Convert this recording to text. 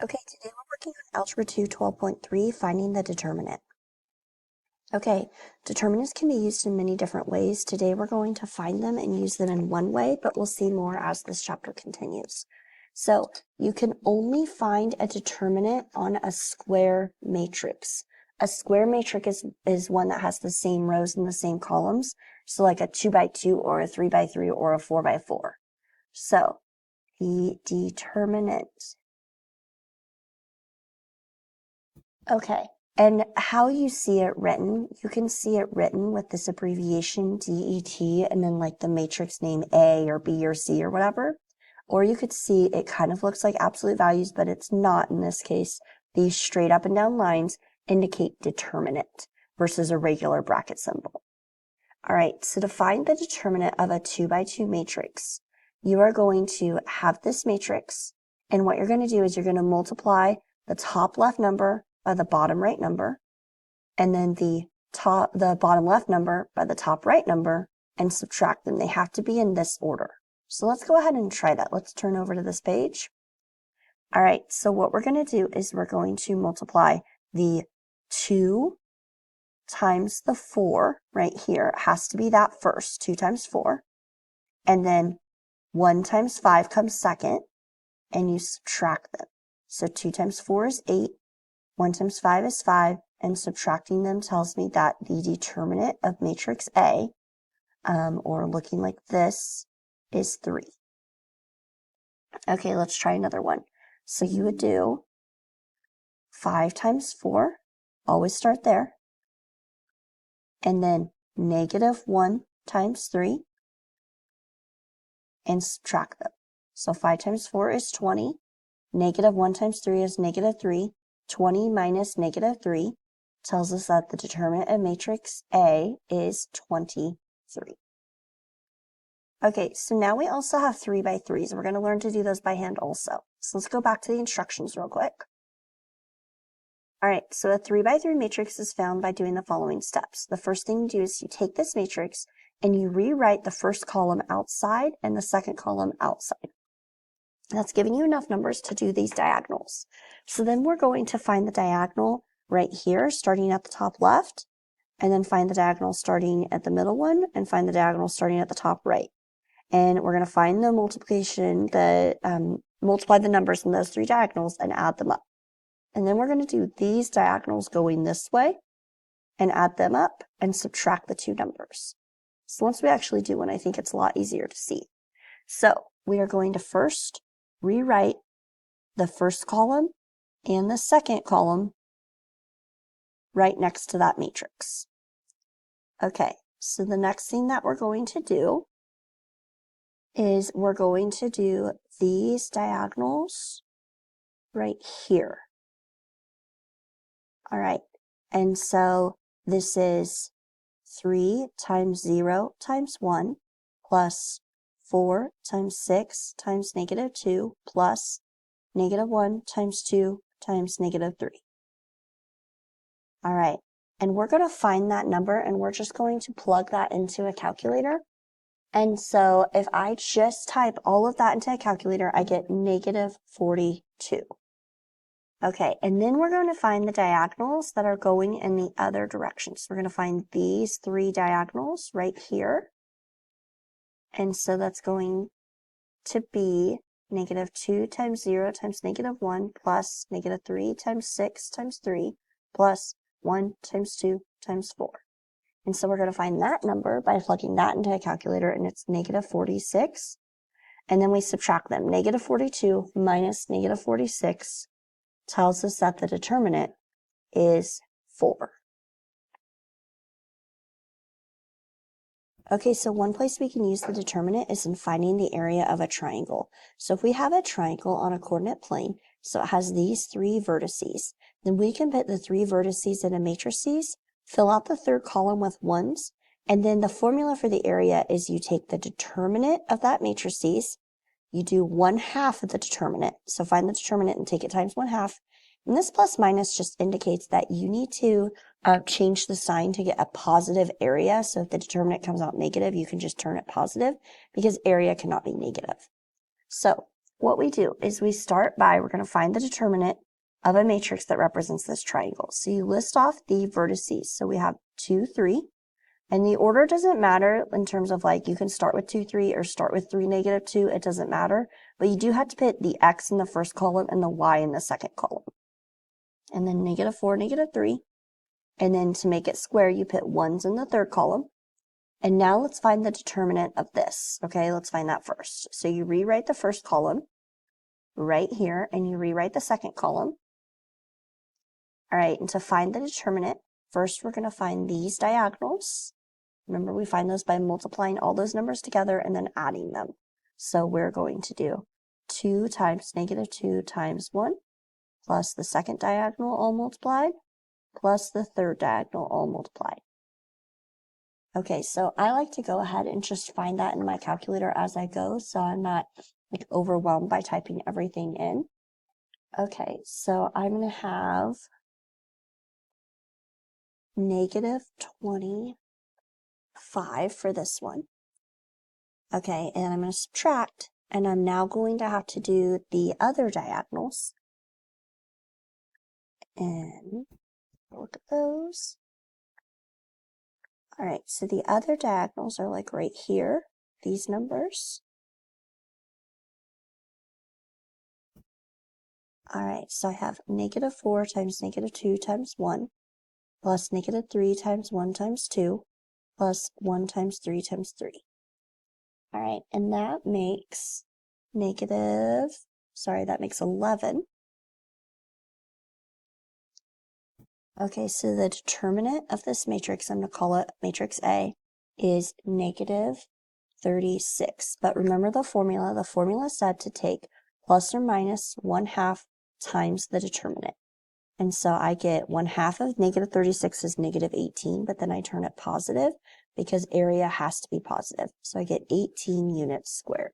Okay, today we're working on Algebra 2 12.3, finding the determinant. Okay, determinants can be used in many different ways. Today we're going to find them and use them in one way, but we'll see more as this chapter continues. So you can only find a determinant on a square matrix. A square matrix is one that has the same rows and the same columns. So like a 2 by 2 or a 3 by 3 or a 4 by 4. So the determinant. Okay, and how you see it written, you can see it written with this abbreviation DET and then like the matrix name A or B or C or whatever. Or you could see it kind of looks like absolute values, but it's not in this case. These straight up and down lines indicate determinant versus a regular bracket symbol. All right, so to find the determinant of a 2 by 2 matrix, you are going to have this matrix, and what you're going to do is you're going to multiply the top left number by the bottom right number, and then the bottom left number by the top right number, and subtract them. They have to be in this order. So let's go ahead and try that. Let's turn over to this page. All right, so what we're going to do is we're going to multiply the 2 times the 4 right here. It has to be that first, 2 times 4. And then 1 times 5 comes second, and you subtract them. So 2 times 4 is 8. 1 times 5 is 5, and subtracting them tells me that the determinant of matrix A, or looking like this, is 3. Okay, let's try another one. So you would do 5 times 4, always start there, and then -1 times 3, and subtract them. So 5 times 4 is 20, -1 times 3 is -3, 20 minus -3 tells us that the determinant of matrix A is 23. Okay, so now we also have 3 by 3s. We're going to learn to do those by hand also. So let's go back to the instructions real quick. All right, so a 3 by 3 matrix is found by doing the following steps. The first thing you do is you take this matrix and you rewrite the first column outside and the second column outside. That's giving you enough numbers to do these diagonals. So then we're going to find the diagonal right here, starting at the top left, and then find the diagonal starting at the middle one, and find the diagonal starting at the top right. And we're going to find the multiplication, multiply the numbers in those 3 diagonals and add them up. And then we're going to do these diagonals going this way and add them up and subtract the 2 numbers. So once we actually do one, I think it's a lot easier to see. So we are going to first rewrite the first column and the second column right next to that matrix. Okay, so the next thing that we're going to do is we're going to do these diagonals right here. All right, and so this is 3 times 0 times 1 plus 4 times 6 times -2 plus -1 times 2 times -3. All right, and we're going to find that number, and we're just going to plug that into a calculator. And so if I just type all of that into a calculator, I get -42. Okay, and then we're going to find the diagonals that are going in the other direction. So we're going to find these 3 diagonals right here. And so that's going to be -2 times 0 times -1 plus -3 times 6 times 3 plus 1 times 2 times 4. And so we're going to find that number by plugging that into a calculator, and it's -46. And then we subtract them. -42 minus -46 tells us that the determinant is 4. Okay, so one place we can use the determinant is in finding the area of a triangle. So if we have a triangle on a coordinate plane, so it has these 3 vertices, then we can put the 3 vertices into matrices, fill out the third column with 1s, and then the formula for the area is you take the determinant of that matrices, you do 1/2 of the determinant, so find the determinant and take it times 1/2, and this plus minus just indicates that you need to change the sign to get a positive area. So if the determinant comes out negative, you can just turn it positive because area cannot be negative. So what we do is we start by, we're going to find the determinant of a matrix that represents this triangle. So you list off the vertices. So we have 2, 3. And the order doesn't matter in terms of like, you can start with 2, 3 or start with 3, -2. It doesn't matter. But you do have to put the x in the first column and the y in the second column. And then -4, -3. And then to make it square, you put 1s in the third column. And now let's find the determinant of this. Okay, let's find that first. So you rewrite the first column right here, and you rewrite the second column. All right, and to find the determinant, first we're going to find these diagonals. Remember, we find those by multiplying all those numbers together and then adding them. So we're going to do 2 times -2 times 1 plus the second diagonal all multiplied plus the third diagonal all multiplied. Okay, so I like to go ahead and just find that in my calculator as I go, so I'm not like overwhelmed by typing everything in. Okay, so I'm going to have -25 for this one. Okay, and I'm going to subtract, and I'm now going to have to do the other diagonals. And look at those. All right, so the other diagonals are like right here, these numbers. All right, so I have -4 times -2 times 1 plus -3 times 1 times 2 plus 1 times 3 times 3. All right, and that makes that makes 11. Okay, so the determinant of this matrix, I'm going to call it matrix A, is -36. But remember the formula. The formula said to take plus or minus 1/2 times the determinant. And so I get 1/2 of -36 is -18, but then I turn it positive because area has to be positive. So I get 18 units squared.